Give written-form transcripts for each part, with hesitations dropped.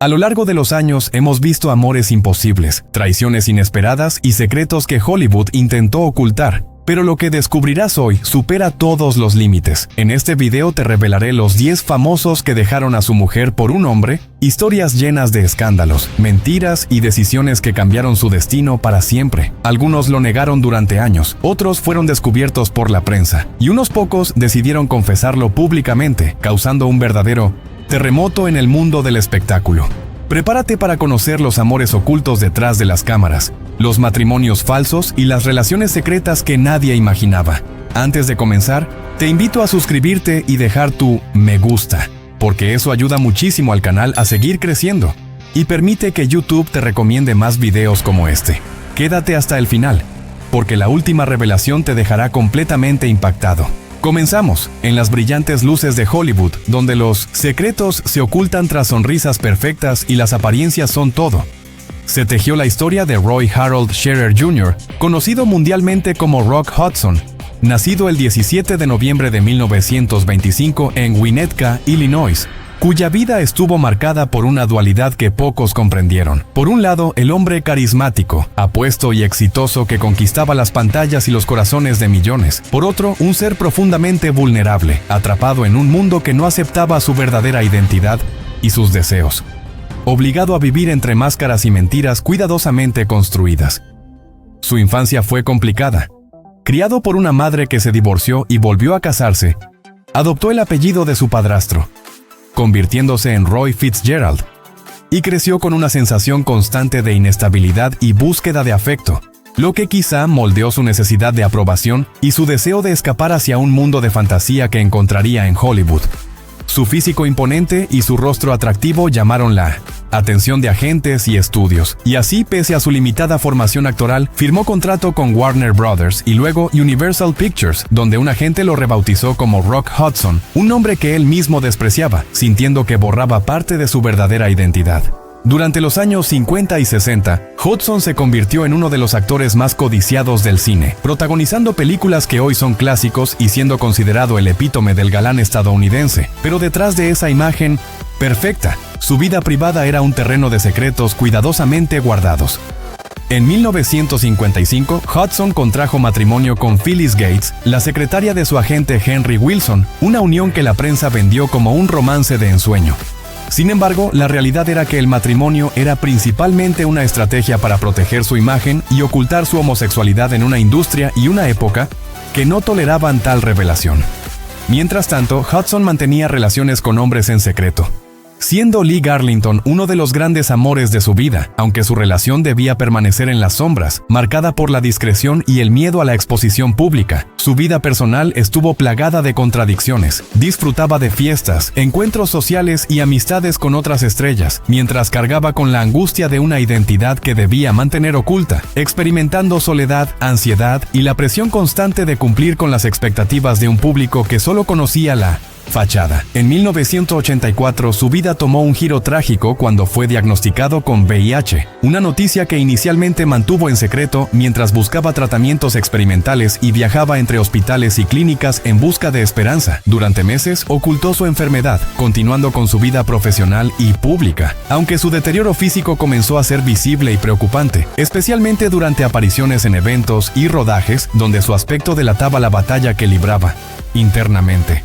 A lo largo de los años hemos visto amores imposibles, traiciones inesperadas y secretos que Hollywood intentó ocultar. Pero lo que descubrirás hoy supera todos los límites. En este video te revelaré los 10 famosos que dejaron a su mujer por un hombre, historias llenas de escándalos, mentiras y decisiones que cambiaron su destino para siempre. Algunos lo negaron durante años, otros fueron descubiertos por la prensa, y unos pocos decidieron confesarlo públicamente, causando un verdadero terremoto en el mundo del espectáculo. Prepárate para conocer los amores ocultos detrás de las cámaras, los matrimonios falsos y las relaciones secretas que nadie imaginaba. Antes de comenzar, te invito a suscribirte y dejar tu me gusta, porque eso ayuda muchísimo al canal a seguir creciendo y permite que YouTube te recomiende más videos como este. Quédate hasta el final, porque la última revelación te dejará completamente impactado. Comenzamos en las brillantes luces de Hollywood, donde los secretos se ocultan tras sonrisas perfectas y las apariencias son todo. Se tejió la historia de Roy Harold Scherer Jr., conocido mundialmente como Rock Hudson, nacido el 17 de noviembre de 1925 en Winnetka, Illinois, cuya vida estuvo marcada por una dualidad que pocos comprendieron. Por un lado, el hombre carismático, apuesto y exitoso que conquistaba las pantallas y los corazones de millones. Por otro, un ser profundamente vulnerable, atrapado en un mundo que no aceptaba su verdadera identidad y sus deseos, obligado a vivir entre máscaras y mentiras cuidadosamente construidas. Su infancia fue complicada. Criado por una madre que se divorció y volvió a casarse, adoptó el apellido de su padrastro, convirtiéndose en Roy Fitzgerald, y creció con una sensación constante de inestabilidad y búsqueda de afecto, lo que quizá moldeó su necesidad de aprobación y su deseo de escapar hacia un mundo de fantasía que encontraría en Hollywood. Su físico imponente y su rostro atractivo llamaron la atención de agentes y estudios, y así, pese a su limitada formación actoral, firmó contrato con Warner Brothers y luego Universal Pictures, donde un agente lo rebautizó como Rock Hudson, un nombre que él mismo despreciaba, sintiendo que borraba parte de su verdadera identidad. Durante los años 50 y 60, Hudson se convirtió en uno de los actores más codiciados del cine, protagonizando películas que hoy son clásicos y siendo considerado el epítome del galán estadounidense. Pero detrás de esa imagen perfecta, su vida privada era un terreno de secretos cuidadosamente guardados. En 1955, Hudson contrajo matrimonio con Phyllis Gates, la secretaria de su agente Henry Wilson, una unión que la prensa vendió como un romance de ensueño. Sin embargo, la realidad era que el matrimonio era principalmente una estrategia para proteger su imagen y ocultar su homosexualidad en una industria y una época que no toleraban tal revelación. Mientras tanto, Hudson mantenía relaciones con hombres en secreto, siendo Lee Garlington uno de los grandes amores de su vida, aunque su relación debía permanecer en las sombras, marcada por la discreción y el miedo a la exposición pública. Su vida personal estuvo plagada de contradicciones. Disfrutaba de fiestas, encuentros sociales y amistades con otras estrellas, mientras cargaba con la angustia de una identidad que debía mantener oculta, experimentando soledad, ansiedad y la presión constante de cumplir con las expectativas de un público que solo conocía la fachada. En 1984, su vida tomó un giro trágico cuando fue diagnosticado con VIH, una noticia que inicialmente mantuvo en secreto mientras buscaba tratamientos experimentales y viajaba entre hospitales y clínicas en busca de esperanza. Durante meses, ocultó su enfermedad, continuando con su vida profesional y pública, aunque su deterioro físico comenzó a ser visible y preocupante, especialmente durante apariciones en eventos y rodajes donde su aspecto delataba la batalla que libraba internamente.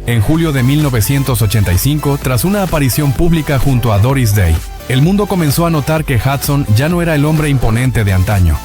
En julio de 1985, tras una aparición pública junto a Doris Day, el mundo comenzó a notar que Hudson ya no era el hombre imponente de antaño.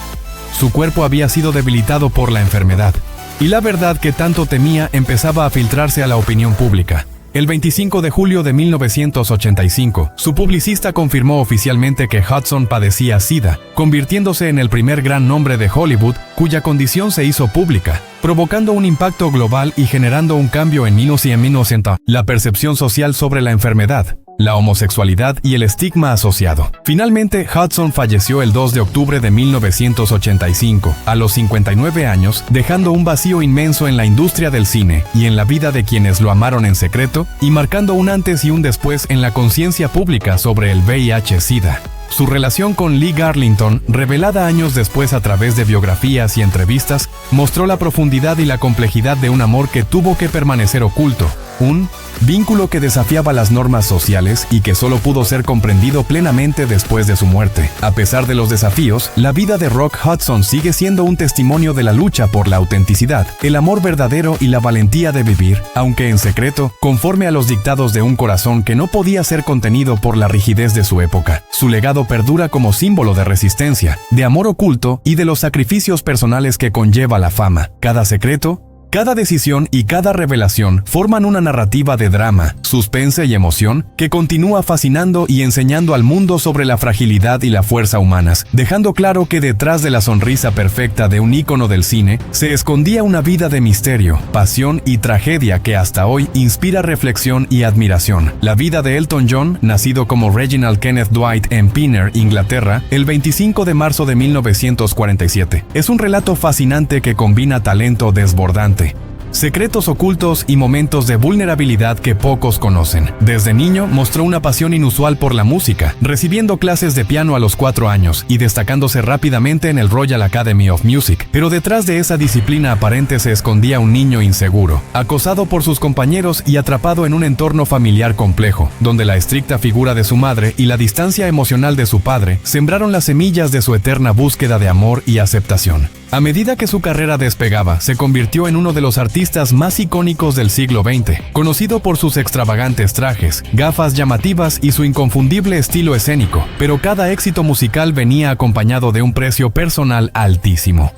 Su cuerpo había sido debilitado por la enfermedad, y la verdad que tanto temía empezaba a filtrarse a la opinión pública. El 25 de julio de 1985, su publicista confirmó oficialmente que Hudson padecía SIDA, convirtiéndose en el primer gran nombre de Hollywood cuya condición se hizo pública, provocando un impacto global y generando un cambio en 1990, la percepción social sobre la enfermedad, la homosexualidad y el estigma asociado. Finalmente, Hudson falleció el 2 de octubre de 1985, a los 59 años, dejando un vacío inmenso en la industria del cine y en la vida de quienes lo amaron en secreto, y marcando un antes y un después en la conciencia pública sobre el VIH-Sida. Su relación con Lee Garlington, revelada años después a través de biografías y entrevistas, mostró la profundidad y la complejidad de un amor que tuvo que permanecer oculto, un vínculo que desafiaba las normas sociales y que solo pudo ser comprendido plenamente después de su muerte. A pesar de los desafíos, la vida de Rock Hudson sigue siendo un testimonio de la lucha por la autenticidad, el amor verdadero y la valentía de vivir, aunque en secreto, conforme a los dictados de un corazón que no podía ser contenido por la rigidez de su época. Su legado perdura como símbolo de resistencia, de amor oculto y de los sacrificios personales que conlleva la fama. Cada secreto, cada decisión y cada revelación forman una narrativa de drama, suspense y emoción que continúa fascinando y enseñando al mundo sobre la fragilidad y la fuerza humanas, dejando claro que detrás de la sonrisa perfecta de un ícono del cine se escondía una vida de misterio, pasión y tragedia que hasta hoy inspira reflexión y admiración. La vida de Elton John, nacido como Reginald Kenneth Dwight en Pinner, Inglaterra, el 25 de marzo de 1947, es un relato fascinante que combina talento desbordante, secretos ocultos y momentos de vulnerabilidad que pocos conocen. Desde niño mostró una pasión inusual por la música, recibiendo clases de piano a los 4 años y destacándose rápidamente en el Royal Academy of Music. Pero detrás de esa disciplina aparente se escondía un niño inseguro, acosado por sus compañeros y atrapado en un entorno familiar complejo, donde la estricta figura de su madre y la distancia emocional de su padre sembraron las semillas de su eterna búsqueda de amor y aceptación. A medida que su carrera despegaba, se convirtió en uno de los artistas más icónicos del siglo XX, conocido por sus extravagantes trajes, gafas llamativas y su inconfundible estilo escénico, pero cada éxito musical venía acompañado de un precio personal altísimo.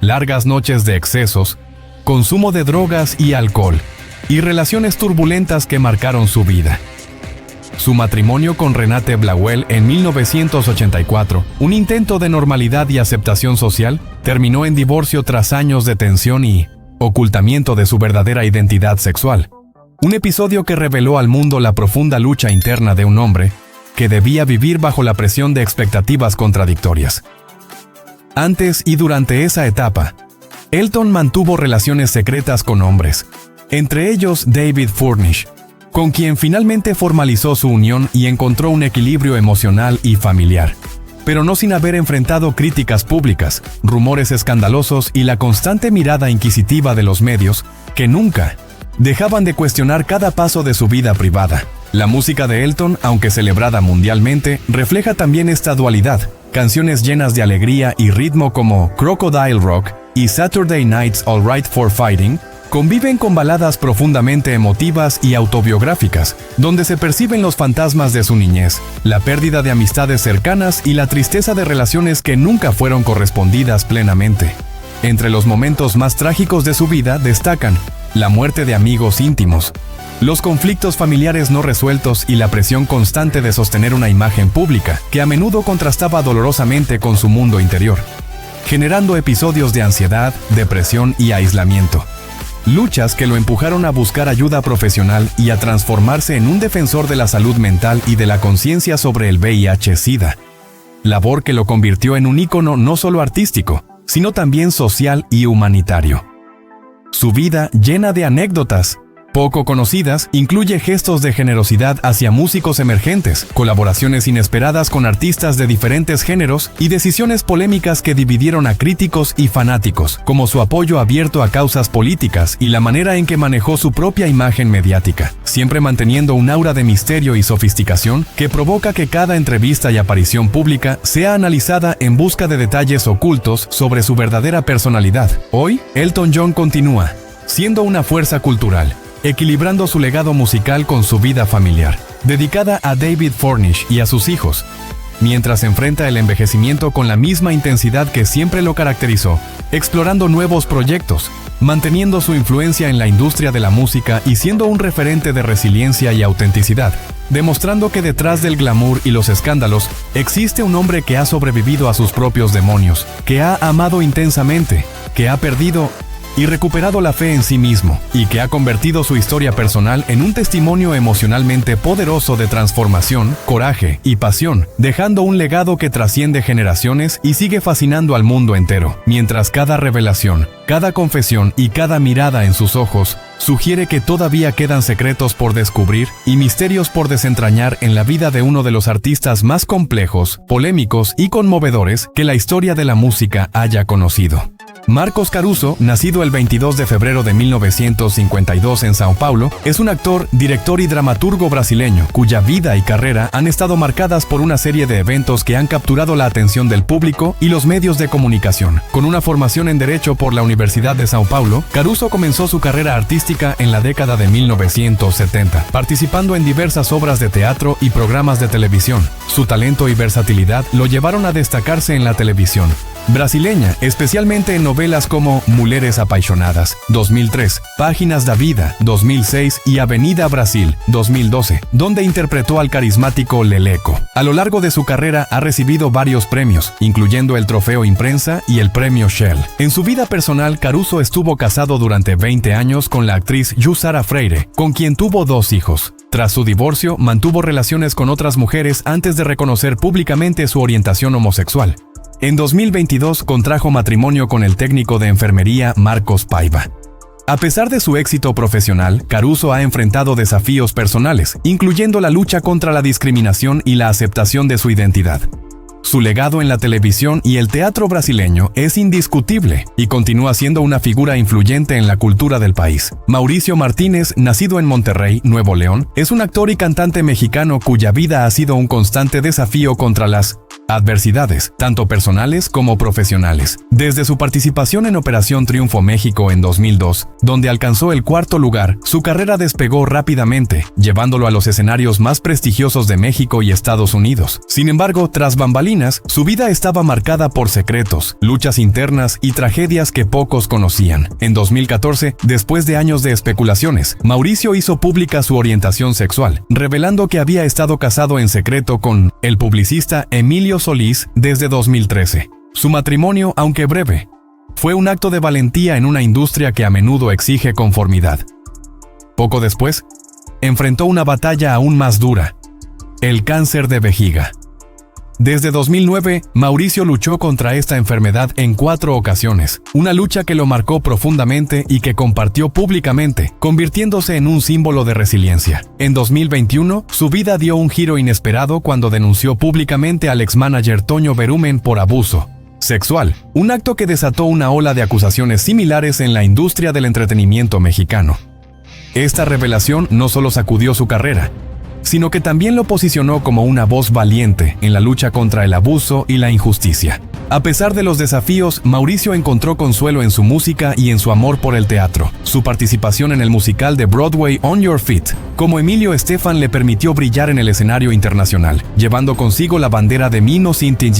Largas noches de excesos, consumo de drogas y alcohol, y relaciones turbulentas que marcaron su vida. Su matrimonio con Renate Blauel en 1984, un intento de normalidad y aceptación social, terminó en divorcio tras años de tensión y ocultamiento de su verdadera identidad sexual. Un episodio que reveló al mundo la profunda lucha interna de un hombre que debía vivir bajo la presión de expectativas contradictorias. Antes y durante esa etapa, Elton mantuvo relaciones secretas con hombres, entre ellos David Furnish, con quien finalmente formalizó su unión y encontró un equilibrio emocional y familiar, pero no sin haber enfrentado críticas públicas, rumores escandalosos y la constante mirada inquisitiva de los medios, que nunca dejaban de cuestionar cada paso de su vida privada. La música de Elton, aunque celebrada mundialmente, refleja también esta dualidad. Canciones llenas de alegría y ritmo como Crocodile Rock y Saturday Night's All Right for Fighting conviven con baladas profundamente emotivas y autobiográficas, donde se perciben los fantasmas de su niñez, la pérdida de amistades cercanas y la tristeza de relaciones que nunca fueron correspondidas plenamente. Entre los momentos más trágicos de su vida destacan la muerte de amigos íntimos, los conflictos familiares no resueltos y la presión constante de sostener una imagen pública que a menudo contrastaba dolorosamente con su mundo interior, generando episodios de ansiedad, depresión y aislamiento. Luchas que lo empujaron a buscar ayuda profesional y a transformarse en un defensor de la salud mental y de la conciencia sobre el VIH-Sida. Labor que lo convirtió en un ícono no solo artístico, sino también social y humanitario. Su vida, llena de anécdotas poco conocidas, incluye gestos de generosidad hacia músicos emergentes, colaboraciones inesperadas con artistas de diferentes géneros y decisiones polémicas que dividieron a críticos y fanáticos, como su apoyo abierto a causas políticas y la manera en que manejó su propia imagen mediática, siempre manteniendo un aura de misterio y sofisticación que provoca que cada entrevista y aparición pública sea analizada en busca de detalles ocultos sobre su verdadera personalidad. Hoy, Elton John continúa siendo una fuerza cultural, equilibrando su legado musical con su vida familiar, dedicada a David Furnish y a sus hijos, mientras enfrenta el envejecimiento con la misma intensidad que siempre lo caracterizó, explorando nuevos proyectos, manteniendo su influencia en la industria de la música y siendo un referente de resiliencia y autenticidad, demostrando que detrás del glamour y los escándalos existe un hombre que ha sobrevivido a sus propios demonios, que ha amado intensamente, que ha perdido y recuperado la fe en sí mismo, y que ha convertido su historia personal en un testimonio emocionalmente poderoso de transformación, coraje y pasión, dejando un legado que trasciende generaciones y sigue fascinando al mundo entero, mientras cada revelación, cada confesión y cada mirada en sus ojos sugiere que todavía quedan secretos por descubrir y misterios por desentrañar en la vida de uno de los artistas más complejos, polémicos y conmovedores que la historia de la música haya conocido. Marcos Caruso, nacido el 22 de febrero de 1952 en Sao Paulo, es un actor, director y dramaturgo brasileño, cuya vida y carrera han estado marcadas por una serie de eventos que han capturado la atención del público y los medios de comunicación. Con una formación en Derecho por la Universidad de Sao Paulo, Caruso comenzó su carrera artística en la década de 1970, participando en diversas obras de teatro y programas de televisión. Su talento y versatilidad lo llevaron a destacarse en la televisión brasileña, especialmente en novelas como Mulheres Apaixonadas, 2003, Páginas da Vida, 2006 y Avenida Brasil, 2012, donde interpretó al carismático Leleco. A lo largo de su carrera ha recibido varios premios, incluyendo el Trofeo Imprensa y el Premio Shell. En su vida personal, Caruso estuvo casado durante 20 años con la actriz Jussara Freire, con quien tuvo 2 hijos. Tras su divorcio, mantuvo relaciones con otras mujeres antes de reconocer públicamente su orientación homosexual. En 2022 contrajo matrimonio con el técnico de enfermería Marcos Paiva. A pesar de su éxito profesional, Caruso ha enfrentado desafíos personales, incluyendo la lucha contra la discriminación y la aceptación de su identidad. Su legado en la televisión y el teatro brasileño es indiscutible y continúa siendo una figura influyente en la cultura del país. Mauricio Martínez, nacido en Monterrey, Nuevo León, es un actor y cantante mexicano cuya vida ha sido un constante desafío contra las adversidades, tanto personales como profesionales. Desde su participación en Operación Triunfo México en 2002, donde alcanzó el 4º lugar, su carrera despegó rápidamente, llevándolo a los escenarios más prestigiosos de México y Estados Unidos. Sin embargo, tras bambalinas, su vida estaba marcada por secretos, luchas internas y tragedias que pocos conocían. En 2014, después de años de especulaciones, Mauricio hizo pública su orientación sexual, revelando que había estado casado en secreto con el publicista Emilio Solís desde 2013. Su matrimonio, aunque breve, fue un acto de valentía en una industria que a menudo exige conformidad. Poco después, enfrentó una batalla aún más dura: el cáncer de vejiga. Desde 2009, Mauricio luchó contra esta enfermedad en 4 ocasiones, una lucha que lo marcó profundamente y que compartió públicamente, convirtiéndose en un símbolo de resiliencia. En 2021, su vida dio un giro inesperado cuando denunció públicamente al ex-manager Toño Berumen por abuso sexual, un acto que desató una ola de acusaciones similares en la industria del entretenimiento mexicano. Esta revelación no solo sacudió su carrera, sino que también lo posicionó como una voz valiente en la lucha contra el abuso y la injusticia. A pesar de los desafíos, Mauricio encontró consuelo en su música y en su amor por el teatro. Su participación en el musical de Broadway On Your Feet, como Emilio Estefan, le permitió brillar en el escenario internacional, llevando consigo la bandera de Minos Inti,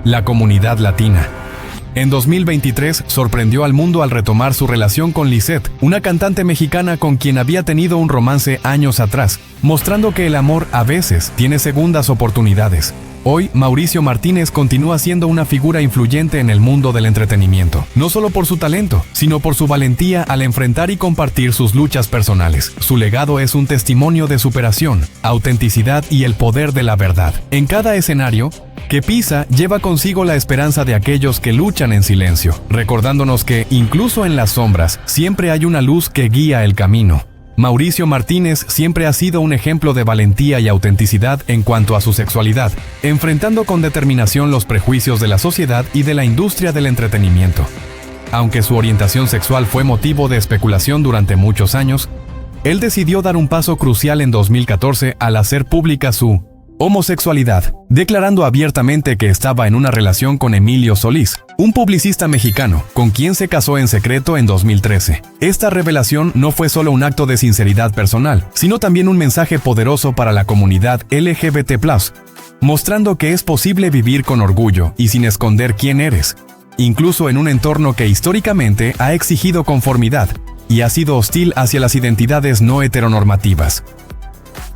la comunidad latina. En 2023 sorprendió al mundo al retomar su relación con Lisette, una cantante mexicana con quien había tenido un romance años atrás, mostrando que el amor a veces tiene segundas oportunidades. Hoy, Mauricio Martínez continúa siendo una figura influyente en el mundo del entretenimiento, no solo por su talento, sino por su valentía al enfrentar y compartir sus luchas personales. Su legado es un testimonio de superación, autenticidad y el poder de la verdad. En cada escenario que pisa, lleva consigo la esperanza de aquellos que luchan en silencio, recordándonos que, incluso en las sombras, siempre hay una luz que guía el camino. Mauricio Martínez siempre ha sido un ejemplo de valentía y autenticidad en cuanto a su sexualidad, enfrentando con determinación los prejuicios de la sociedad y de la industria del entretenimiento. Aunque su orientación sexual fue motivo de especulación durante muchos años, él decidió dar un paso crucial en 2014 al hacer pública su homosexualidad, declarando abiertamente que estaba en una relación con Emilio Solís, un publicista mexicano, con quien se casó en secreto en 2013. Esta revelación no fue solo un acto de sinceridad personal, sino también un mensaje poderoso para la comunidad LGBT+, mostrando que es posible vivir con orgullo y sin esconder quién eres, incluso en un entorno que históricamente ha exigido conformidad y ha sido hostil hacia las identidades no heteronormativas.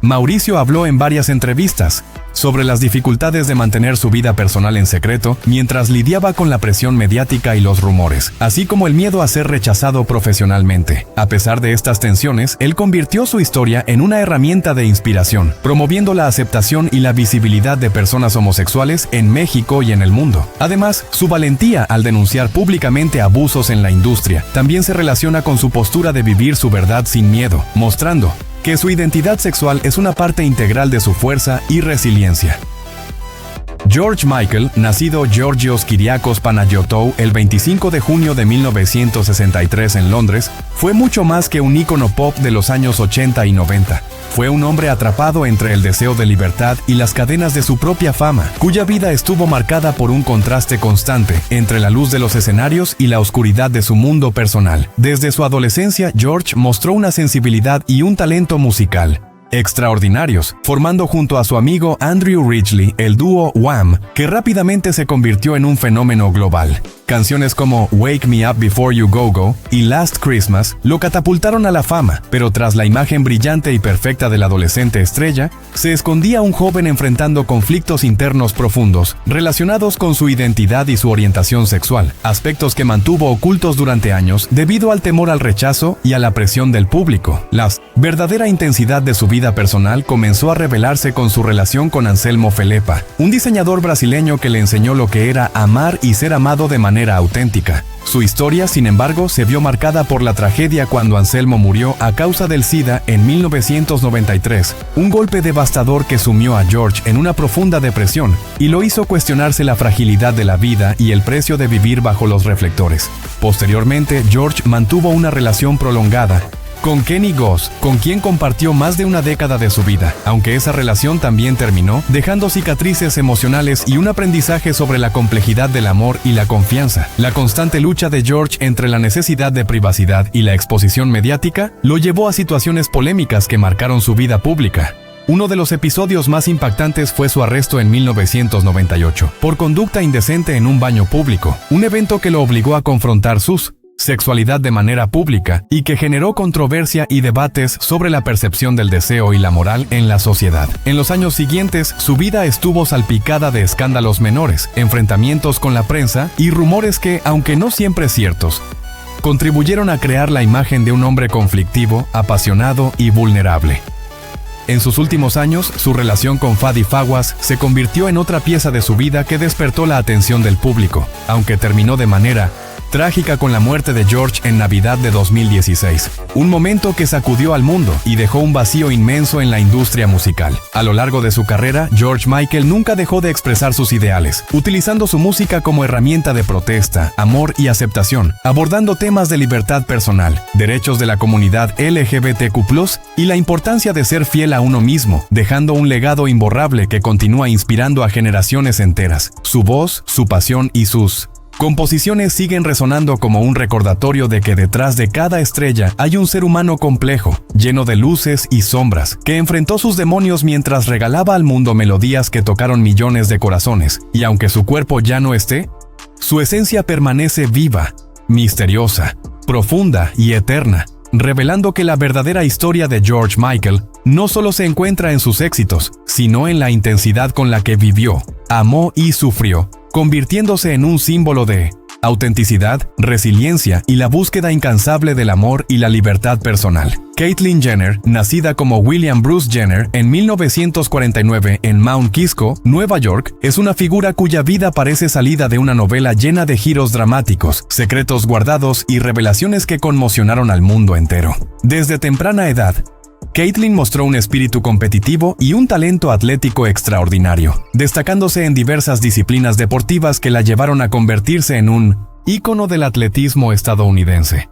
Mauricio habló en varias entrevistas sobre las dificultades de mantener su vida personal en secreto mientras lidiaba con la presión mediática y los rumores, así como el miedo a ser rechazado profesionalmente. A pesar de estas tensiones, él convirtió su historia en una herramienta de inspiración, promoviendo la aceptación y la visibilidad de personas homosexuales en México y en el mundo. Además, su valentía al denunciar públicamente abusos en la industria también se relaciona con su postura de vivir su verdad sin miedo, mostrando que su identidad sexual es una parte integral de su fuerza y resiliencia. George Michael, nacido Georgios Kyriakos Panagiotou el 25 de junio de 1963 en Londres, fue mucho más que un ícono pop de los años 80 y 90. Fue un hombre atrapado entre el deseo de libertad y las cadenas de su propia fama, cuya vida estuvo marcada por un contraste constante entre la luz de los escenarios y la oscuridad de su mundo personal. Desde su adolescencia, George mostró una sensibilidad y un talento musical extraordinarios, formando junto a su amigo Andrew Ridgeley el dúo Wham, que rápidamente se convirtió en un fenómeno global. Canciones como Wake Me Up Before You Go Go y Last Christmas lo catapultaron a la fama, pero tras la imagen brillante y perfecta del adolescente estrella, se escondía un joven enfrentando conflictos internos profundos relacionados con su identidad y su orientación sexual, aspectos que mantuvo ocultos durante años debido al temor al rechazo y a la presión del público. La verdadera intensidad de su vida personal comenzó a revelarse con su relación con Anselmo Felepa, un diseñador brasileño que le enseñó lo que era amar y ser amado de manera auténtica. Su historia, sin embargo, se vio marcada por la tragedia cuando Anselmo murió a causa del SIDA en 1993, un golpe devastador que sumió a George en una profunda depresión y lo hizo cuestionarse la fragilidad de la vida y el precio de vivir bajo los reflectores. Posteriormente, George mantuvo una relación prolongada con Kenny Goss, con quien compartió más de una década de su vida, aunque esa relación también terminó, dejando cicatrices emocionales y un aprendizaje sobre la complejidad del amor y la confianza. La constante lucha de George entre la necesidad de privacidad y la exposición mediática lo llevó a situaciones polémicas que marcaron su vida pública. Uno de los episodios más impactantes fue su arresto en 1998, por conducta indecente en un baño público, un evento que lo obligó a confrontar sus sexualidad de manera pública y que generó controversia y debates sobre la percepción del deseo y la moral en la sociedad. En los años siguientes, su vida estuvo salpicada de escándalos menores, enfrentamientos con la prensa y rumores que, aunque no siempre ciertos, contribuyeron a crear la imagen de un hombre conflictivo, apasionado y vulnerable. En sus últimos años, su relación con Fadi Fawaz se convirtió en otra pieza de su vida que despertó la atención del público, aunque terminó de manera trágica con la muerte de George en Navidad de 2016, un momento que sacudió al mundo y dejó un vacío inmenso en la industria musical. A lo largo de su carrera, George Michael nunca dejó de expresar sus ideales, utilizando su música como herramienta de protesta, amor y aceptación, abordando temas de libertad personal, derechos de la comunidad LGBTQ+, y la importancia de ser fiel a uno mismo, dejando un legado imborrable que continúa inspirando a generaciones enteras. Su voz, su pasión y sus composiciones siguen resonando como un recordatorio de que detrás de cada estrella hay un ser humano complejo, lleno de luces y sombras, que enfrentó sus demonios mientras regalaba al mundo melodías que tocaron millones de corazones, y aunque su cuerpo ya no esté, su esencia permanece viva, misteriosa, profunda y eterna, revelando que la verdadera historia de George Michael no solo se encuentra en sus éxitos, sino en la intensidad con la que vivió, amó y sufrió, convirtiéndose en un símbolo de autenticidad, resiliencia y la búsqueda incansable del amor y la libertad personal. Caitlyn Jenner, nacida como William Bruce Jenner en 1949 en Mount Kisco, Nueva York, es una figura cuya vida parece salida de una novela llena de giros dramáticos, secretos guardados y revelaciones que conmocionaron al mundo entero. Desde temprana edad, Caitlyn mostró un espíritu competitivo y un talento atlético extraordinario, destacándose en diversas disciplinas deportivas que la llevaron a convertirse en un ícono del atletismo estadounidense.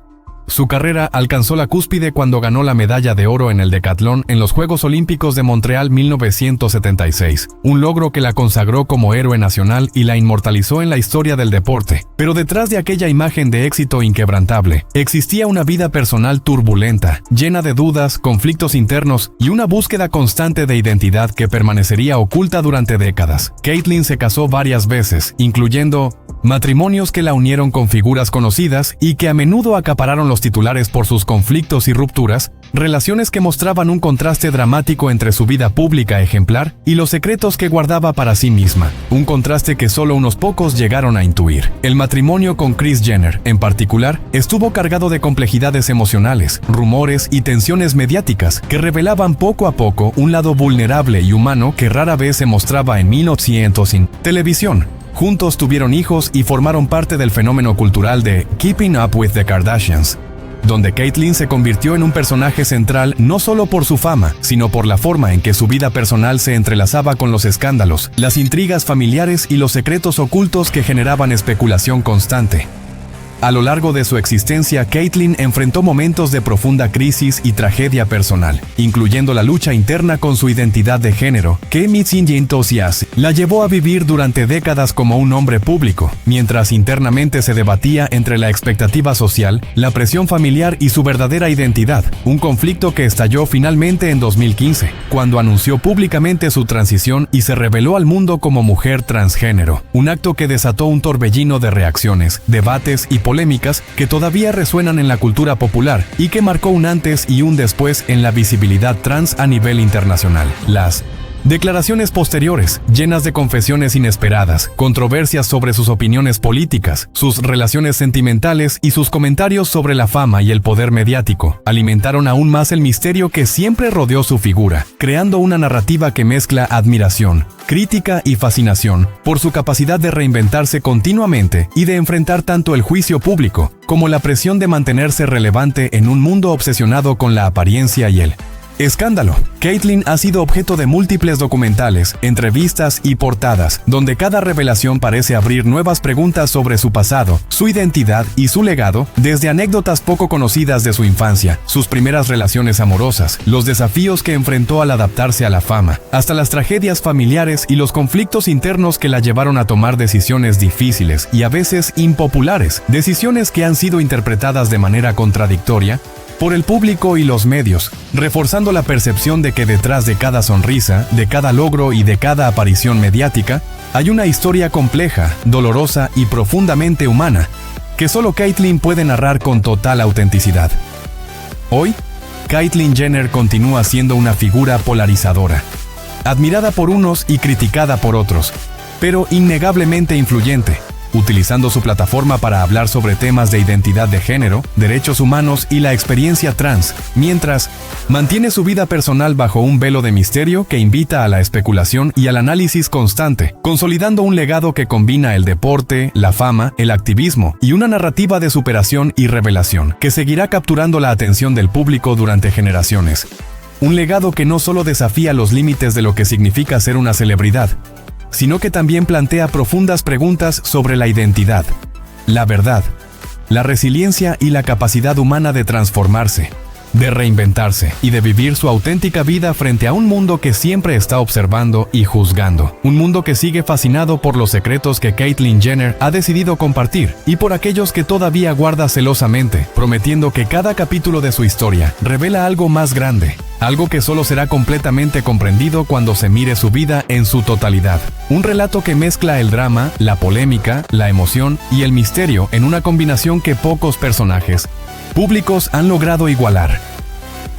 Su carrera alcanzó la cúspide cuando ganó la medalla de oro en el decatlón en los Juegos Olímpicos de Montreal 1976, un logro que la consagró como héroe nacional y la inmortalizó en la historia del deporte. Pero detrás de aquella imagen de éxito inquebrantable, existía una vida personal turbulenta, llena de dudas, conflictos internos y una búsqueda constante de identidad que permanecería oculta durante décadas. Caitlyn se casó varias veces, incluyendo matrimonios que la unieron con figuras conocidas y que a menudo acapararon los titulares por sus conflictos y rupturas, relaciones que mostraban un contraste dramático entre su vida pública ejemplar y los secretos que guardaba para sí misma, un contraste que solo unos pocos llegaron a intuir. El matrimonio con Kris Jenner, en particular, estuvo cargado de complejidades emocionales, rumores y tensiones mediáticas que revelaban poco a poco un lado vulnerable y humano que rara vez se mostraba en 1900 en televisión. Juntos tuvieron hijos y formaron parte del fenómeno cultural de Keeping Up with the Kardashians. donde Caitlyn se convirtió en un personaje central no solo por su fama, sino por la forma en que su vida personal se entrelazaba con los escándalos, las intrigas familiares y los secretos ocultos que generaban especulación constante. A lo largo de su existencia, Caitlyn enfrentó momentos de profunda crisis y tragedia personal, incluyendo la lucha interna con su identidad de género, que la llevó a vivir durante décadas como un hombre público, mientras internamente se debatía entre la expectativa social, la presión familiar y su verdadera identidad, un conflicto que estalló finalmente en 2015, cuando anunció públicamente su transición y se reveló al mundo como mujer transgénero, un acto que desató un torbellino de reacciones, debates y polémicas que todavía resuenan en la cultura popular y que marcó un antes y un después en la visibilidad trans a nivel internacional. Las declaraciones posteriores, llenas de confesiones inesperadas, controversias sobre sus opiniones políticas, sus relaciones sentimentales y sus comentarios sobre la fama y el poder mediático, alimentaron aún más el misterio que siempre rodeó su figura, creando una narrativa que mezcla admiración, crítica y fascinación por su capacidad de reinventarse continuamente y de enfrentar tanto el juicio público como la presión de mantenerse relevante en un mundo obsesionado con la apariencia y el escándalo. Caitlyn ha sido objeto de múltiples documentales, entrevistas y portadas, donde cada revelación parece abrir nuevas preguntas sobre su pasado, su identidad y su legado, desde anécdotas poco conocidas de su infancia, sus primeras relaciones amorosas, los desafíos que enfrentó al adaptarse a la fama, hasta las tragedias familiares y los conflictos internos que la llevaron a tomar decisiones difíciles y a veces impopulares, decisiones que han sido interpretadas de manera contradictoria por el público y los medios, reforzando la percepción de que detrás de cada sonrisa, de cada logro y de cada aparición mediática, hay una historia compleja, dolorosa y profundamente humana, que solo Caitlyn puede narrar con total autenticidad. Hoy, Caitlyn Jenner continúa siendo una figura polarizadora, admirada por unos y criticada por otros, pero innegablemente influyente, utilizando su plataforma para hablar sobre temas de identidad de género, derechos humanos y la experiencia trans, mientras mantiene su vida personal bajo un velo de misterio que invita a la especulación y al análisis constante, consolidando un legado que combina el deporte, la fama, el activismo y una narrativa de superación y revelación que seguirá capturando la atención del público durante generaciones. Un legado que no solo desafía los límites de lo que significa ser una celebridad, sino que también plantea profundas preguntas sobre la identidad, la verdad, la resiliencia y la capacidad humana de transformarse, de reinventarse y de vivir su auténtica vida frente a un mundo que siempre está observando y juzgando. Un mundo que sigue fascinado por los secretos que Caitlyn Jenner ha decidido compartir y por aquellos que todavía guarda celosamente, prometiendo que cada capítulo de su historia revela algo más grande, algo que solo será completamente comprendido cuando se mire su vida en su totalidad. Un relato que mezcla el drama, la polémica, la emoción y el misterio en una combinación que pocos personajes públicos han logrado igualar.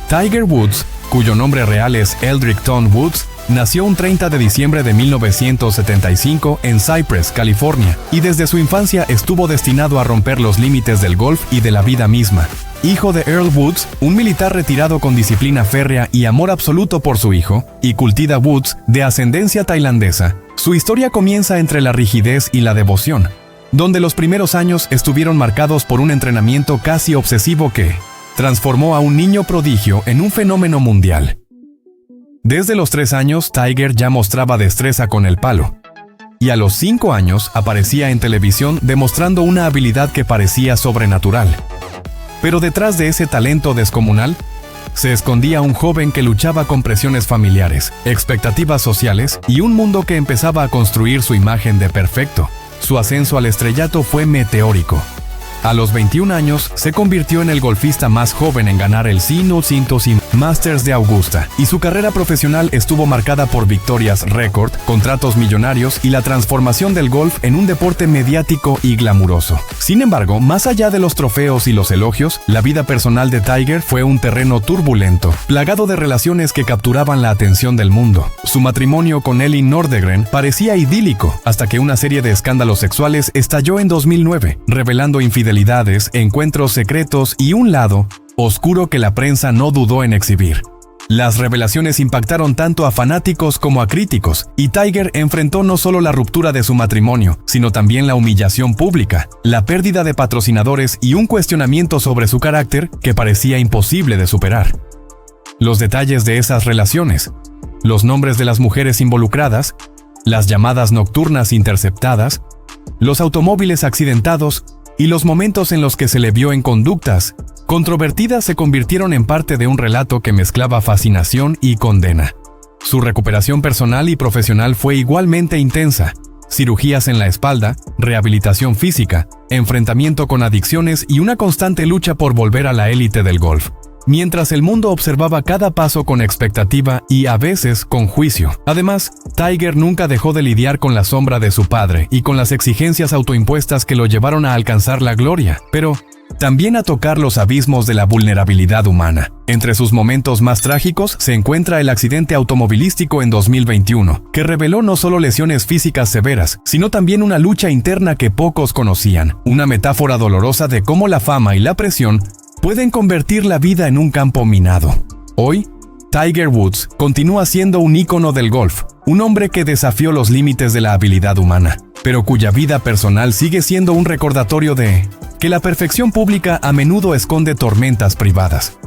Tiger Woods, cuyo nombre real es Eldrick Thon Woods, nació un 30 de diciembre de 1975 en Cypress, California, y desde su infancia estuvo destinado a romper los límites del golf y de la vida misma. Hijo de Earl Woods, un militar retirado con disciplina férrea y amor absoluto por su hijo, y Kultida Woods, de ascendencia tailandesa, su historia comienza entre la rigidez y la devoción, donde los primeros años estuvieron marcados por un entrenamiento casi obsesivo que transformó a un niño prodigio en un fenómeno mundial. Desde los 3 años, Tiger ya mostraba destreza con el palo, y a los 5 años aparecía en televisión demostrando una habilidad que parecía sobrenatural. Pero detrás de ese talento descomunal, se escondía un joven que luchaba con presiones familiares, expectativas sociales y un mundo que empezaba a construir su imagen de perfecto. Su ascenso al estrellato fue meteórico. A los 21 años, se convirtió en el golfista más joven en ganar el C500 Masters de Augusta, y su carrera profesional estuvo marcada por victorias récord, contratos millonarios y la transformación del golf en un deporte mediático y glamuroso. Sin embargo, más allá de los trofeos y los elogios, la vida personal de Tiger fue un terreno turbulento, plagado de relaciones que capturaban la atención del mundo. Su matrimonio con Elin Nordegren parecía idílico, hasta que una serie de escándalos sexuales estalló en 2009, revelando infidelidades, encuentros secretos y un lado oscuro que la prensa no dudó en exhibir. Las revelaciones impactaron tanto a fanáticos como a críticos, y Tiger enfrentó no solo la ruptura de su matrimonio, sino también la humillación pública, la pérdida de patrocinadores y un cuestionamiento sobre su carácter que parecía imposible de superar. Los detalles de esas relaciones, los nombres de las mujeres involucradas, las llamadas nocturnas interceptadas, los automóviles accidentados y los momentos en los que se le vio en conductas controvertidas se convirtieron en parte de un relato que mezclaba fascinación y condena. Su recuperación personal y profesional fue igualmente intensa. Cirugías en la espalda, rehabilitación física, enfrentamiento con adicciones y una constante lucha por volver a la élite del golf. Mientras el mundo observaba cada paso con expectativa y a veces con juicio. Además, Tiger nunca dejó de lidiar con la sombra de su padre y con las exigencias autoimpuestas que lo llevaron a alcanzar la gloria, pero también a tocar los abismos de la vulnerabilidad humana. Entre sus momentos más trágicos se encuentra el accidente automovilístico en 2021, que reveló no solo lesiones físicas severas, sino también una lucha interna que pocos conocían, una metáfora dolorosa de cómo la fama y la presión pueden convertir la vida en un campo minado. Hoy, Tiger Woods continúa siendo un ícono del golf, un hombre que desafió los límites de la habilidad humana, pero cuya vida personal sigue siendo un recordatorio de que la perfección pública a menudo esconde tormentas privadas.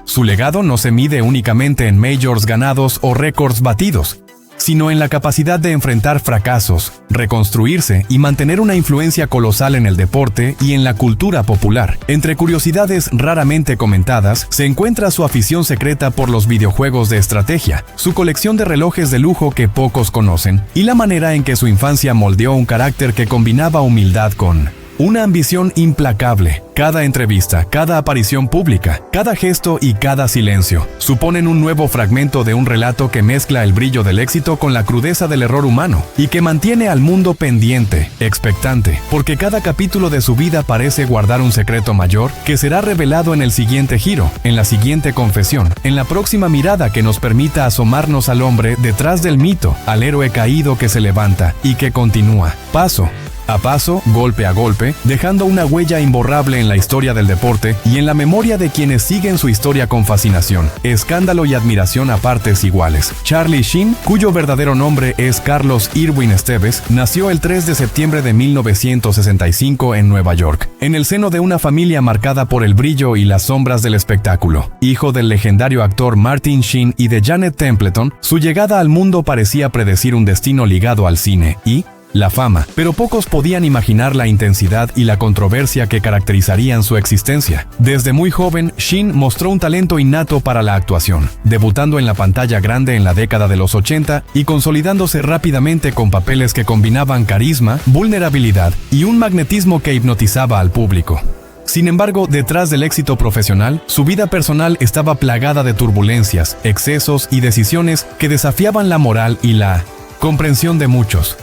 Su legado no se mide únicamente en majors ganados o récords batidos, sino en la capacidad de enfrentar fracasos, reconstruirse y mantener una influencia colosal en el deporte y en la cultura popular. Entre curiosidades raramente comentadas, se encuentra su afición secreta por los videojuegos de estrategia, su colección de relojes de lujo que pocos conocen, y la manera en que su infancia moldeó un carácter que combinaba humildad con una ambición implacable. Cada entrevista, cada aparición pública, cada gesto y cada silencio suponen un nuevo fragmento de un relato que mezcla el brillo del éxito con la crudeza del error humano y que mantiene al mundo pendiente, expectante, porque cada capítulo de su vida parece guardar un secreto mayor que será revelado en el siguiente giro, en la siguiente confesión, en la próxima mirada que nos permita asomarnos al hombre detrás del mito, al héroe caído que se levanta y que continúa, paso a paso, golpe a golpe, dejando una huella imborrable en la historia del deporte y en la memoria de quienes siguen su historia con fascinación, escándalo y admiración a partes iguales. Charlie Sheen, cuyo verdadero nombre es Carlos Irwin Esteves, nació el 3 de septiembre de 1965 en Nueva York, en el seno de una familia marcada por el brillo y las sombras del espectáculo. Hijo del legendario actor Martin Sheen y de Janet Templeton, su llegada al mundo parecía predecir un destino ligado al cine y la fama, pero pocos podían imaginar la intensidad y la controversia que caracterizarían su existencia. Desde muy joven, Sheen mostró un talento innato para la actuación, debutando en la pantalla grande en la década de los 80 y consolidándose rápidamente con papeles que combinaban carisma, vulnerabilidad y un magnetismo que hipnotizaba al público. Sin embargo, detrás del éxito profesional, su vida personal estaba plagada de turbulencias, excesos y decisiones que desafiaban la moral y la comprensión de muchos.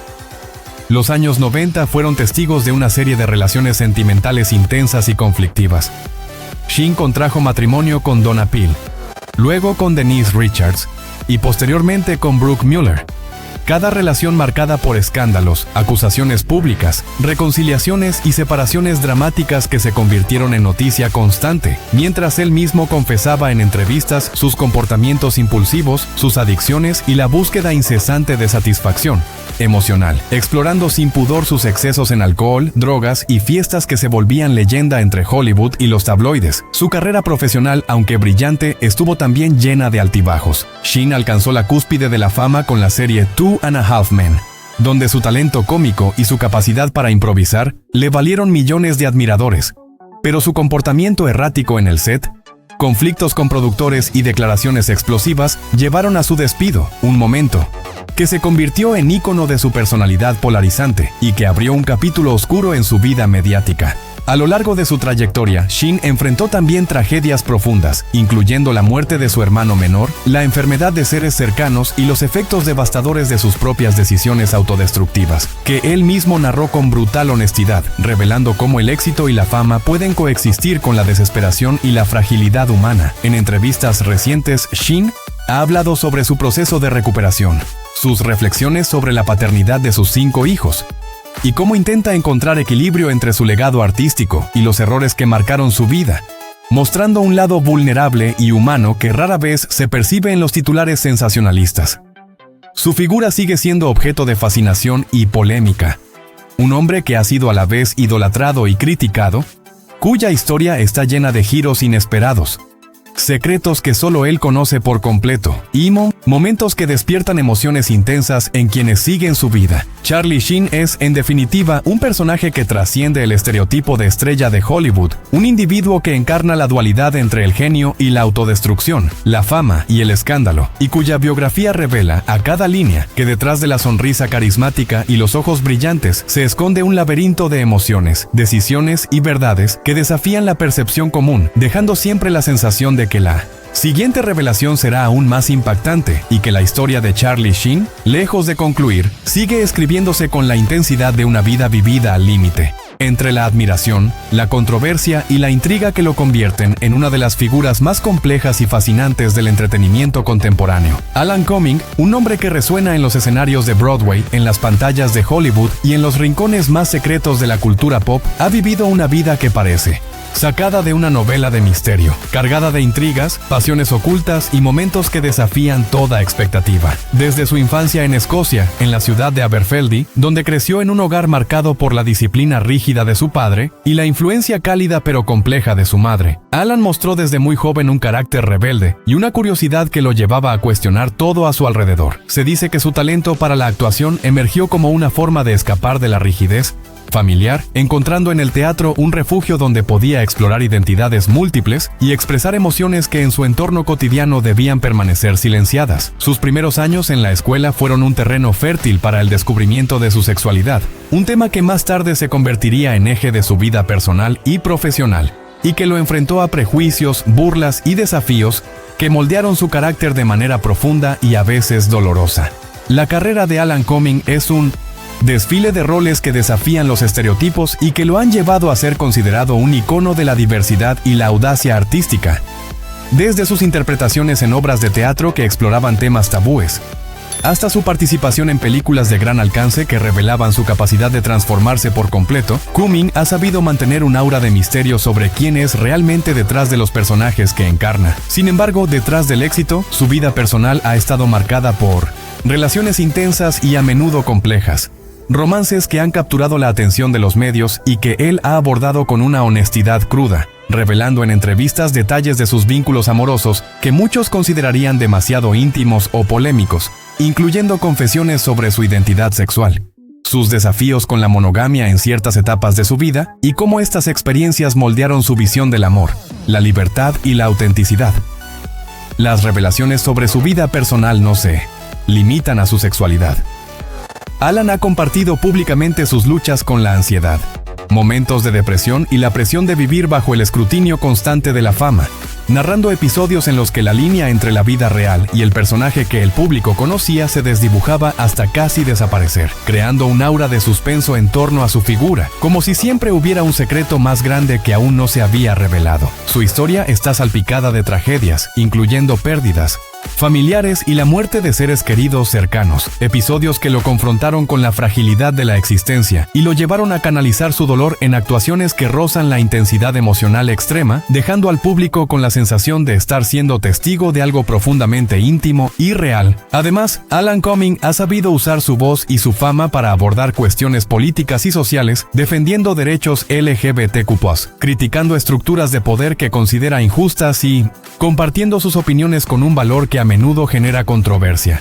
Los años 90 fueron testigos de una serie de relaciones sentimentales intensas y conflictivas. Sheen contrajo matrimonio con Donna Peel, luego con Denise Richards y posteriormente con Brooke Mueller. Cada relación marcada por escándalos, acusaciones públicas, reconciliaciones y separaciones dramáticas que se convirtieron en noticia constante, mientras él mismo confesaba en entrevistas sus comportamientos impulsivos, sus adicciones y la búsqueda incesante de satisfacción emocional, explorando sin pudor sus excesos en alcohol, drogas y fiestas que se volvían leyenda entre Hollywood y los tabloides. Su carrera profesional, aunque brillante, estuvo también llena de altibajos. Sheen alcanzó la cúspide de la fama con la serie Two and a Half Men, donde su talento cómico y su capacidad para improvisar le valieron millones de admiradores. Pero su comportamiento errático en el set, conflictos con productores y declaraciones explosivas llevaron a su despido, un momento que se convirtió en ícono de su personalidad polarizante y que abrió un capítulo oscuro en su vida mediática. A lo largo de su trayectoria, Sheen enfrentó también tragedias profundas, incluyendo la muerte de su hermano menor, la enfermedad de seres cercanos y los efectos devastadores de sus propias decisiones autodestructivas, que él mismo narró con brutal honestidad, revelando cómo el éxito y la fama pueden coexistir con la desesperación y la fragilidad humana. En entrevistas recientes, Sheen ha hablado sobre su proceso de recuperación, sus reflexiones sobre la paternidad de sus 5 hijos, y cómo intenta encontrar equilibrio entre su legado artístico y los errores que marcaron su vida, mostrando un lado vulnerable y humano que rara vez se percibe en los titulares sensacionalistas. Su figura sigue siendo objeto de fascinación y polémica. Un hombre que ha sido a la vez idolatrado y criticado, cuya historia está llena de giros inesperados, secretos que solo él conoce por completo, y momentos que despiertan emociones intensas en quienes siguen su vida. Charlie Sheen es, en definitiva, un personaje que trasciende el estereotipo de estrella de Hollywood, un individuo que encarna la dualidad entre el genio y la autodestrucción, la fama y el escándalo, y cuya biografía revela a cada línea que detrás de la sonrisa carismática y los ojos brillantes se esconde un laberinto de emociones, decisiones y verdades que desafían la percepción común, dejando siempre la sensación de que la siguiente revelación será aún más impactante y que la historia de Charlie Sheen, lejos de concluir, sigue escribiéndose con la intensidad de una vida vivida al límite, entre la admiración, la controversia y la intriga que lo convierten en una de las figuras más complejas y fascinantes del entretenimiento contemporáneo. Alan Cumming, un hombre que resuena en los escenarios de Broadway, en las pantallas de Hollywood y en los rincones más secretos de la cultura pop, ha vivido una vida que parece sacada de una novela de misterio, cargada de intrigas, pasiones ocultas y momentos que desafían toda expectativa. Desde su infancia en Escocia, en la ciudad de Aberfeldy, donde creció en un hogar marcado por la disciplina rígida de su padre y la influencia cálida pero compleja de su madre, Alan mostró desde muy joven un carácter rebelde y una curiosidad que lo llevaba a cuestionar todo a su alrededor. Se dice que su talento para la actuación emergió como una forma de escapar de la rigidez familiar, encontrando en el teatro un refugio donde podía explorar identidades múltiples y expresar emociones que en su entorno cotidiano debían permanecer silenciadas. Sus primeros años en la escuela fueron un terreno fértil para el descubrimiento de su sexualidad, un tema que más tarde se convertiría en eje de su vida personal y profesional, y que lo enfrentó a prejuicios, burlas y desafíos que moldearon su carácter de manera profunda y a veces dolorosa. La carrera de Alan Cumming es un desfile de roles que desafían los estereotipos y que lo han llevado a ser considerado un icono de la diversidad y la audacia artística. Desde sus interpretaciones en obras de teatro que exploraban temas tabúes, hasta su participación en películas de gran alcance que revelaban su capacidad de transformarse por completo, Cumming ha sabido mantener un aura de misterio sobre quién es realmente detrás de los personajes que encarna. Sin embargo, detrás del éxito, su vida personal ha estado marcada por relaciones intensas y a menudo complejas, romances que han capturado la atención de los medios y que él ha abordado con una honestidad cruda, revelando en entrevistas detalles de sus vínculos amorosos que muchos considerarían demasiado íntimos o polémicos, incluyendo confesiones sobre su identidad sexual, sus desafíos con la monogamia en ciertas etapas de su vida y cómo estas experiencias moldearon su visión del amor, la libertad y la autenticidad. Las revelaciones sobre su vida personal no se limitan a su sexualidad. Alan ha compartido públicamente sus luchas con la ansiedad, momentos de depresión y la presión de vivir bajo el escrutinio constante de la fama, narrando episodios en los que la línea entre la vida real y el personaje que el público conocía se desdibujaba hasta casi desaparecer, creando un aura de suspenso en torno a su figura, como si siempre hubiera un secreto más grande que aún no se había revelado. Su historia está salpicada de tragedias, incluyendo pérdidas familiares y la muerte de seres queridos cercanos, episodios que lo confrontaron con la fragilidad de la existencia y lo llevaron a canalizar su dolor en actuaciones que rozan la intensidad emocional extrema, dejando al público con la sensación de estar siendo testigo de algo profundamente íntimo y real. Además, Alan Cumming ha sabido usar su voz y su fama para abordar cuestiones políticas y sociales, defendiendo derechos LGBTQ+, criticando estructuras de poder que considera injustas y compartiendo sus opiniones con un valor que a menudo genera controversia,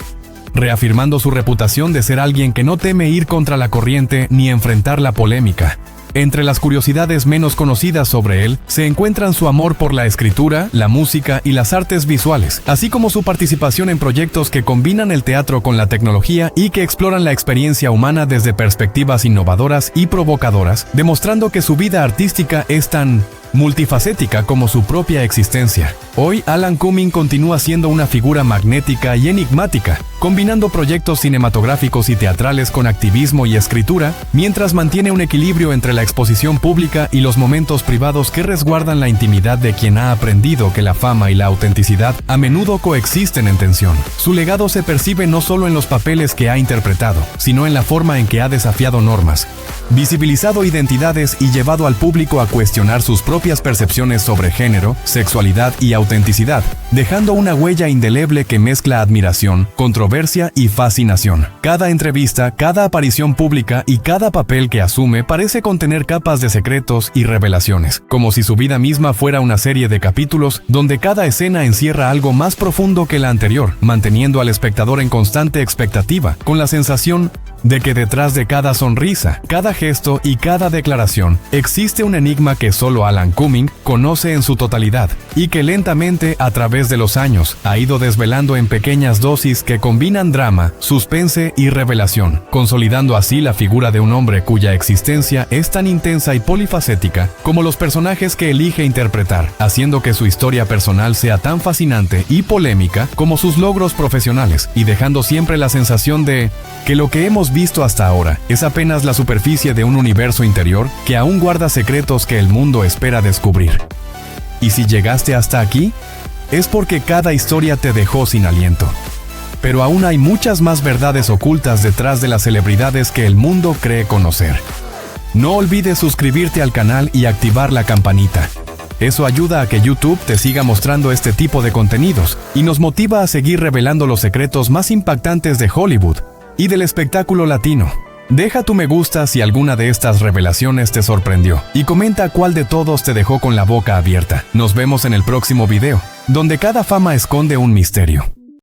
reafirmando su reputación de ser alguien que no teme ir contra la corriente ni enfrentar la polémica. Entre las curiosidades menos conocidas sobre él se encuentran su amor por la escritura, la música y las artes visuales, así como su participación en proyectos que combinan el teatro con la tecnología y que exploran la experiencia humana desde perspectivas innovadoras y provocadoras, demostrando que su vida artística es tan multifacética como su propia existencia. Hoy, Alan Cumming continúa siendo una figura magnética y enigmática, combinando proyectos cinematográficos y teatrales con activismo y escritura, mientras mantiene un equilibrio entre la exposición pública y los momentos privados que resguardan la intimidad de quien ha aprendido que la fama y la autenticidad a menudo coexisten en tensión. Su legado se percibe no solo en los papeles que ha interpretado, sino en la forma en que ha desafiado normas, visibilizado identidades y llevado al público a cuestionar sus propias percepciones sobre género, sexualidad y autenticidad, dejando una huella indeleble que mezcla admiración, controversia y fascinación. Cada entrevista, cada aparición pública y cada papel que asume parece contener capas de secretos y revelaciones, como si su vida misma fuera una serie de capítulos donde cada escena encierra algo más profundo que la anterior, manteniendo al espectador en constante expectativa, con la sensación de que detrás de cada sonrisa, cada gesto y cada declaración existe un enigma que solo Alan Cumming conoce en su totalidad y que lentamente, a través de los años, ha ido desvelando en pequeñas dosis que combinan drama, suspense y revelación, consolidando así la figura de un hombre cuya existencia es tan intensa y polifacética como los personajes que elige interpretar, haciendo que su historia personal sea tan fascinante y polémica como sus logros profesionales, y dejando siempre la sensación de que lo que hemos visto hasta ahora es apenas la superficie de un universo interior que aún guarda secretos que el mundo espera descubrir. Y si llegaste hasta aquí, es porque cada historia te dejó sin aliento. Pero aún hay muchas más verdades ocultas detrás de las celebridades que el mundo cree conocer. No olvides suscribirte al canal y activar la campanita. Eso ayuda a que YouTube te siga mostrando este tipo de contenidos y nos motiva a seguir revelando los secretos más impactantes de Hollywood y del espectáculo latino. Deja tu me gusta si alguna de estas revelaciones te sorprendió y comenta cuál de todos te dejó con la boca abierta. Nos vemos en el próximo video, donde cada fama esconde un misterio.